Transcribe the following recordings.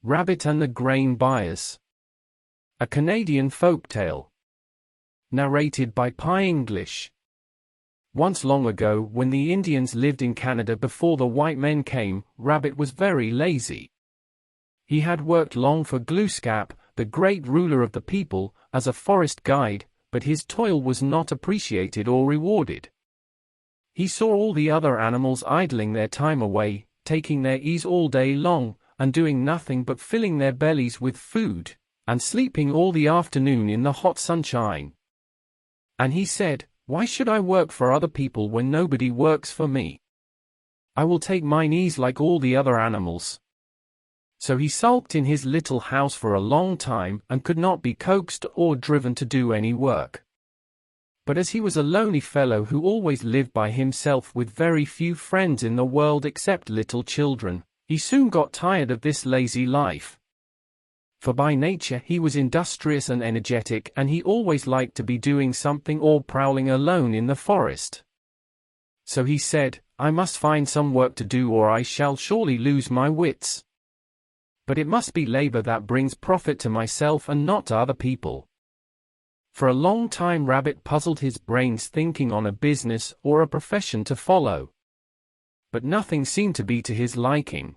Rabbit and the Grain Buyers. A Canadian folktale. Narrated by PiEnglish. Once long ago, when the Indians lived in Canada before the white men came, Rabbit was very lazy. He had worked long for Glooskap, the great ruler of the people, as a forest guide, but his toil was not appreciated or rewarded. He saw all the other animals idling their time away, taking their ease all day long, and doing nothing but filling their bellies with food, and sleeping all the afternoon in the hot sunshine. And he said, "Why should I work for other people when nobody works for me? I will take mine ease like all the other animals." So he sulked in his little house for a long time and could not be coaxed or driven to do any work. But as he was a lonely fellow who always lived by himself with very few friends in the world except little children, he soon got tired of this lazy life. For by nature he was industrious and energetic, and he always liked to be doing something or prowling alone in the forest. So he said, "I must find some work to do or I shall surely lose my wits. But it must be labor that brings profit to myself and not to other people." For a long time Rabbit puzzled his brains thinking on a business or a profession to follow. But nothing seemed to be to his liking.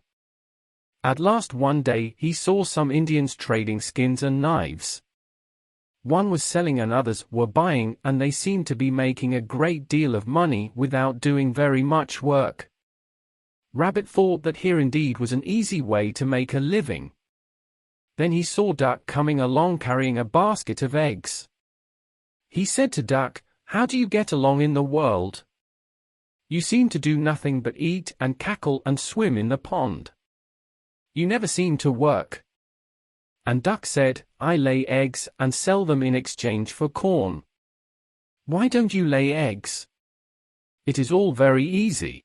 At last one day he saw some Indians trading skins and knives. One was selling and others were buying, and they seemed to be making a great deal of money without doing very much work. Rabbit thought that here indeed was an easy way to make a living. Then he saw Duck coming along carrying a basket of eggs. He said to Duck, "How do you get along in the world? You seem to do nothing but eat and cackle and swim in the pond. You never seem to work." And Duck said, "I lay eggs and sell them in exchange for corn." "Why don't you lay eggs? It is all very easy."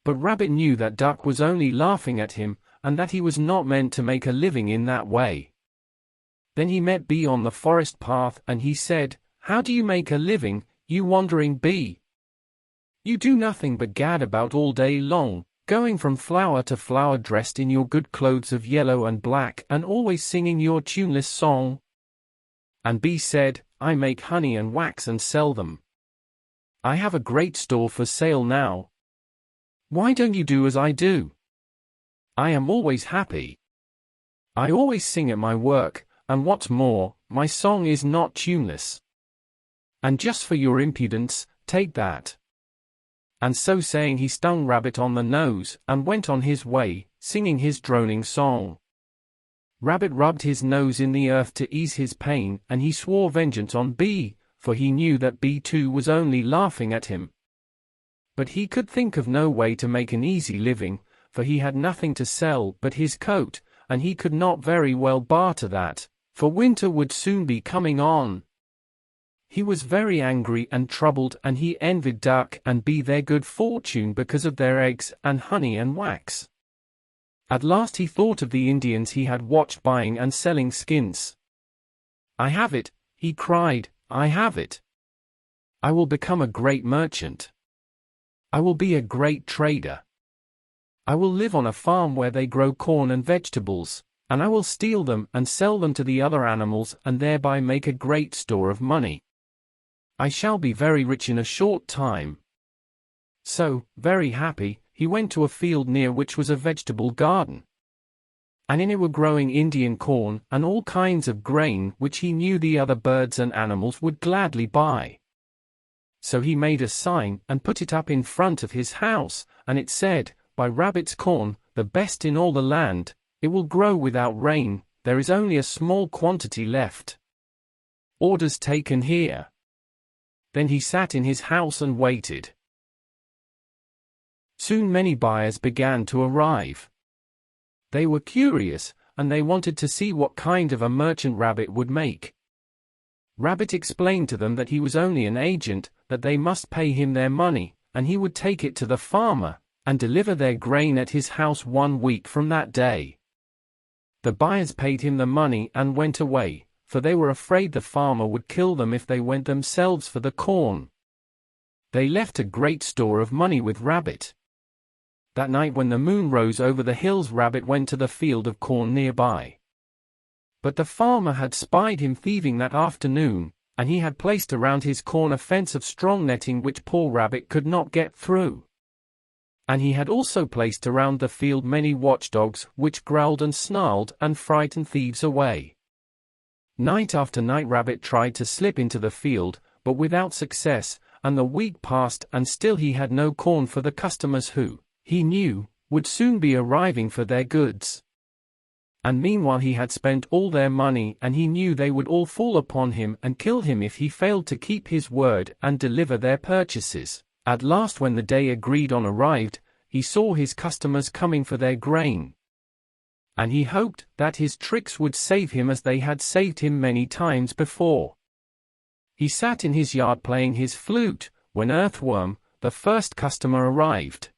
But Rabbit knew that Duck was only laughing at him, and that he was not meant to make a living in that way. Then he met Bee on the forest path, and he said, "How do you make a living, you wandering bee? You do nothing but gad about all day long, going from flower to flower dressed in your good clothes of yellow and black and always singing your tuneless song." And Bee said, "I make honey and wax and sell them. I have a great store for sale now. Why don't you do as I do? I am always happy. I always sing at my work, and what's more, my song is not tuneless. And just for your impudence, take that." And so saying he stung Rabbit on the nose, and went on his way, singing his droning song. Rabbit rubbed his nose in the earth to ease his pain, and he swore vengeance on Bee, for he knew that Bee too was only laughing at him. But he could think of no way to make an easy living, for he had nothing to sell but his coat, and he could not very well barter that, for winter would soon be coming on. He was very angry and troubled, and he envied Duck and Bee their good fortune because of their eggs and honey and wax. At last he thought of the Indians he had watched buying and selling skins. "I have it," he cried, "I have it. I will become a great merchant. I will be a great trader. I will live on a farm where they grow corn and vegetables, and I will steal them and sell them to the other animals and thereby make a great store of money. I shall be very rich in a short time." So, very happy, he went to a field near which was a vegetable garden. And in it were growing Indian corn and all kinds of grain which he knew the other birds and animals would gladly buy. So he made a sign and put it up in front of his house, and it said, "Buy Rabbit's corn, the best in all the land. It will grow without rain, there is only a small quantity left. Orders taken here." Then he sat in his house and waited. Soon many buyers began to arrive. They were curious, and they wanted to see what kind of a merchant Rabbit would make. Rabbit explained to them that he was only an agent, that they must pay him their money, and he would take it to the farmer, and deliver their grain at his house 1 week from that day. The buyers paid him the money and went away, for they were afraid the farmer would kill them if they went themselves for the corn. They left a great store of money with Rabbit. That night when the moon rose over the hills, Rabbit went to the field of corn nearby. But the farmer had spied him thieving that afternoon, and he had placed around his corn a fence of strong netting which poor Rabbit could not get through. And he had also placed around the field many watchdogs which growled and snarled and frightened thieves away. Night after night Rabbit tried to slip into the field, but without success, and the week passed and still he had no corn for the customers who, he knew, would soon be arriving for their goods. And meanwhile he had spent all their money, and he knew they would all fall upon him and kill him if he failed to keep his word and deliver their purchases. At last, when the day agreed on arrived, he saw his customers coming for their grain. And he hoped that his tricks would save him as they had saved him many times before. He sat in his yard playing his flute, when Earthworm, the first customer, arrived.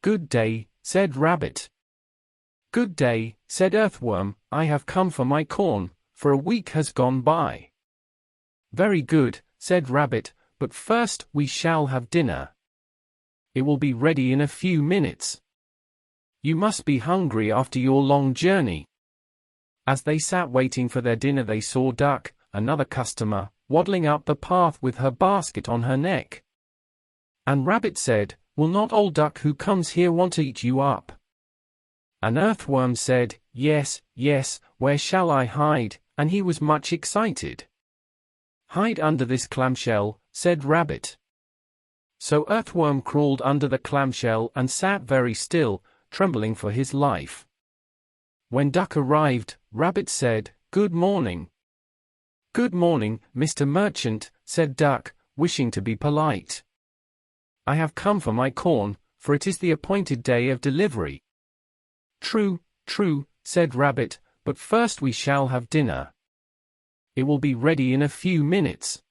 "Good day," said Rabbit. "Good day," said Earthworm, "I have come for my corn, for a week has gone by." "Very good," said Rabbit, "but first we shall have dinner. It will be ready in a few minutes. You must be hungry after your long journey." As they sat waiting for their dinner, they saw Duck, another customer, waddling up the path with her basket on her neck. And Rabbit said, "Will not old Duck who comes here want to eat you up?" And Earthworm said, "Yes, yes, where shall I hide?" And he was much excited. "Hide under this clamshell," said Rabbit. So Earthworm crawled under the clamshell and sat very still, trembling for his life. When Duck arrived, Rabbit said, "Good morning." "Good morning, Mr. Merchant," said Duck, wishing to be polite. "I have come for my corn, for it is the appointed day of delivery." "True, true," said Rabbit, "but first we shall have dinner. It will be ready in a few minutes.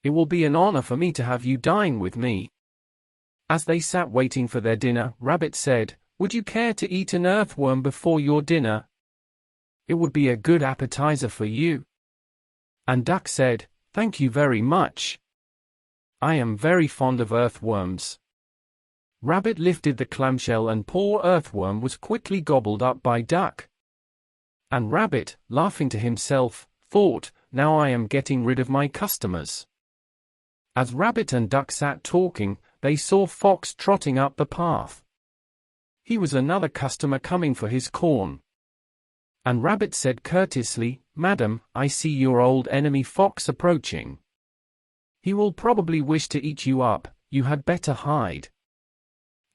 It will be an honor for me to have you dine with me." As they sat waiting for their dinner, Rabbit said, "Would you care to eat an earthworm before your dinner? It would be a good appetizer for you." And Duck said, "Thank you very much. I am very fond of earthworms." Rabbit lifted the clamshell and poor Earthworm was quickly gobbled up by Duck. And Rabbit, laughing to himself, thought, "Now I am getting rid of my customers." As Rabbit and Duck sat talking, they saw Fox trotting up the path. He was another customer coming for his corn. And Rabbit said courteously, "Madam, I see your old enemy Fox approaching. He will probably wish to eat you up, you had better hide."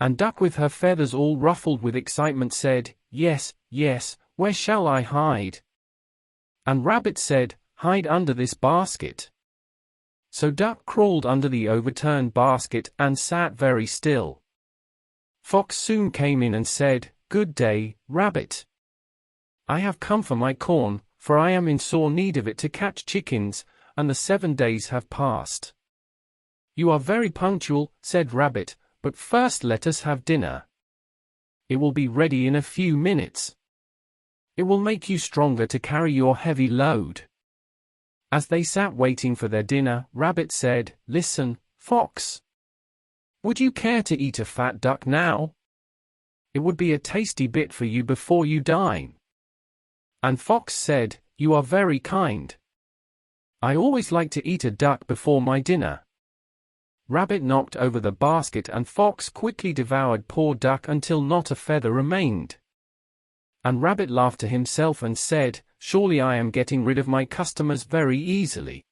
And Duck, with her feathers all ruffled with excitement, said, "Yes, yes, where shall I hide?" And Rabbit said, "Hide under this basket." So Duck crawled under the overturned basket and sat very still. Fox soon came in and said, "Good day, Rabbit. I have come for my corn, for I am in sore need of it to catch chickens, and the 7 days have passed." "You are very punctual," said Rabbit, "but first let us have dinner. It will be ready in a few minutes. It will make you stronger to carry your heavy load." As they sat waiting for their dinner, Rabbit said, "Listen, Fox. Would you care to eat a fat duck now? It would be a tasty bit for you before you dine." And Fox said, "You are very kind. I always like to eat a duck before my dinner." Rabbit knocked over the basket and Fox quickly devoured poor Duck until not a feather remained. And Rabbit laughed to himself and said, "Surely I am getting rid of my customers very easily."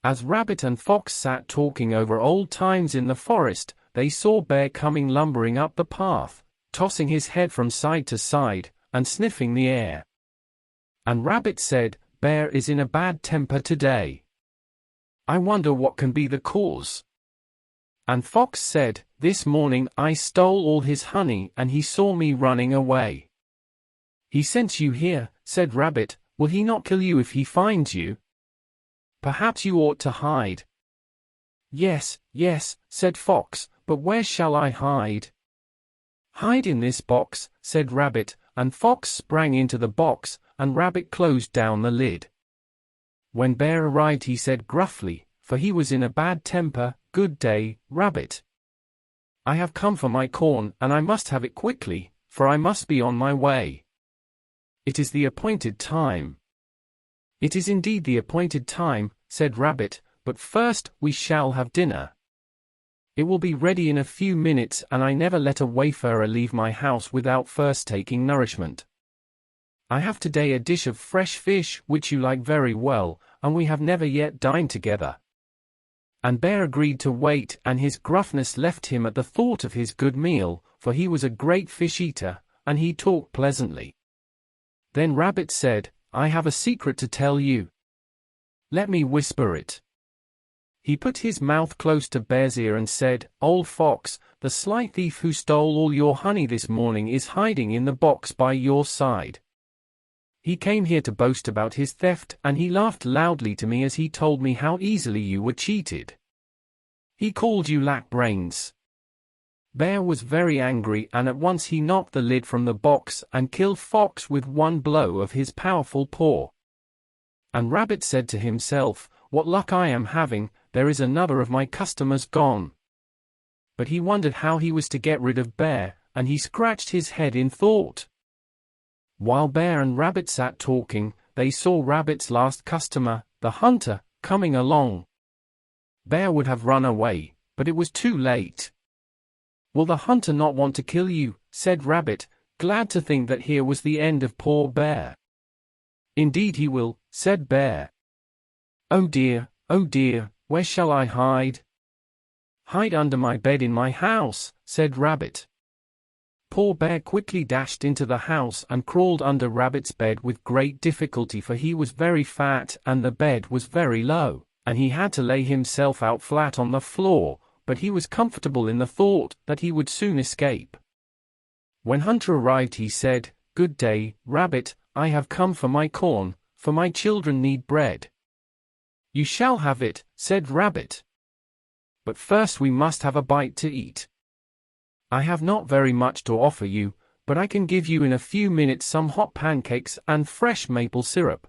As Rabbit and Fox sat talking over old times in the forest, they saw Bear coming lumbering up the path, tossing his head from side to side, and sniffing the air. And Rabbit said, "Bear is in a bad temper today. I wonder what can be the cause." And Fox said, "This morning I stole all his honey and he saw me running away." "He sent you here," said Rabbit. "Will he not kill you if he finds you? Perhaps you ought to hide." "Yes, yes," said Fox, "but where shall I hide?" "Hide in this box," said Rabbit, and Fox sprang into the box, and Rabbit closed down the lid. When Bear arrived he said gruffly, for he was in a bad temper, "Good day, Rabbit. I have come for my corn, and I must have it quickly, for I must be on my way. It is the appointed time. It is indeed the appointed time, said Rabbit, but first we shall have dinner. It will be ready in a few minutes, and I never let a wayfarer leave my house without first taking nourishment. I have today a dish of fresh fish which you like very well, and we have never yet dined together. And Bear agreed to wait, and his gruffness left him at the thought of his good meal, for he was a great fish-eater, and he talked pleasantly. Then Rabbit said, I have a secret to tell you. Let me whisper it. He put his mouth close to Bear's ear and said, Old Fox, the sly thief who stole all your honey this morning is hiding in the box by your side. He came here to boast about his theft, and he laughed loudly to me as he told me how easily you were cheated. He called you lack brains. Bear was very angry, and at once he knocked the lid from the box and killed Fox with one blow of his powerful paw. And Rabbit said to himself, What luck I am having, there is another of my customers gone. But he wondered how he was to get rid of Bear, and he scratched his head in thought. While Bear and Rabbit sat talking, they saw Rabbit's last customer, the hunter, coming along. Bear would have run away, but it was too late. Will the hunter not want to kill you? Said Rabbit, glad to think that here was the end of poor Bear. Indeed he will, said Bear. Oh dear, where shall I hide? Hide under my bed in my house, said Rabbit. Poor Bear quickly dashed into the house and crawled under Rabbit's bed with great difficulty, for he was very fat and the bed was very low, and he had to lay himself out flat on the floor, but he was comfortable in the thought that he would soon escape. When Hunter arrived he said, Good day, Rabbit, I have come for my corn, for my children need bread. You shall have it, said Rabbit. But first we must have a bite to eat. I have not very much to offer you, but I can give you in a few minutes some hot pancakes and fresh maple syrup.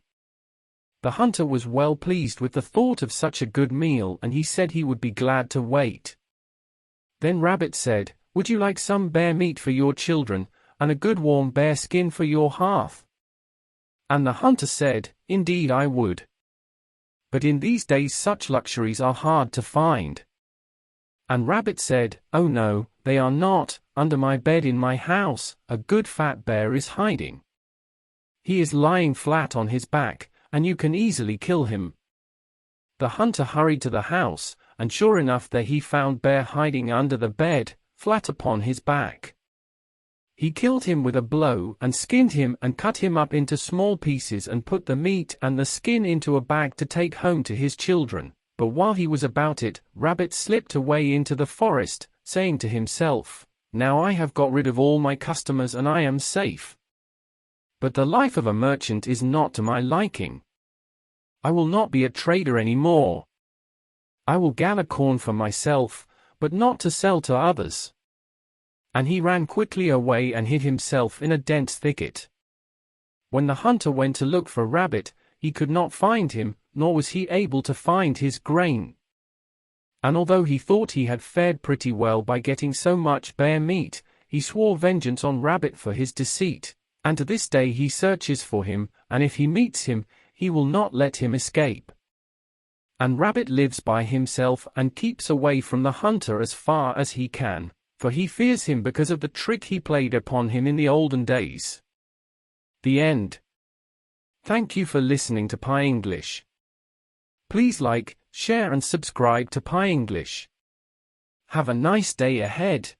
The hunter was well pleased with the thought of such a good meal, and he said he would be glad to wait. Then Rabbit said, Would you like some bear meat for your children, and a good warm bear skin for your hearth? And the hunter said, Indeed I would. But in these days such luxuries are hard to find. And Rabbit said, Oh no, they are not, under my bed in my house, a good fat bear is hiding. He is lying flat on his back, and you can easily kill him. The hunter hurried to the house, and sure enough there he found Bear hiding under the bed, flat upon his back. He killed him with a blow and skinned him and cut him up into small pieces and put the meat and the skin into a bag to take home to his children. But while he was about it, Rabbit slipped away into the forest, saying to himself, Now I have got rid of all my customers and I am safe. But the life of a merchant is not to my liking. I will not be a trader any more. I will gather corn for myself, but not to sell to others. And he ran quickly away and hid himself in a dense thicket. When the hunter went to look for Rabbit, he could not find him, nor was he able to find his grain. And although he thought he had fared pretty well by getting so much bear meat, he swore vengeance on Rabbit for his deceit, and to this day he searches for him, and if he meets him, he will not let him escape. And Rabbit lives by himself and keeps away from the hunter as far as he can, for he fears him because of the trick he played upon him in the olden days. The end. Thank you for listening to PiEnglish. Please like, share and subscribe to PiEnglish. Have a nice day ahead.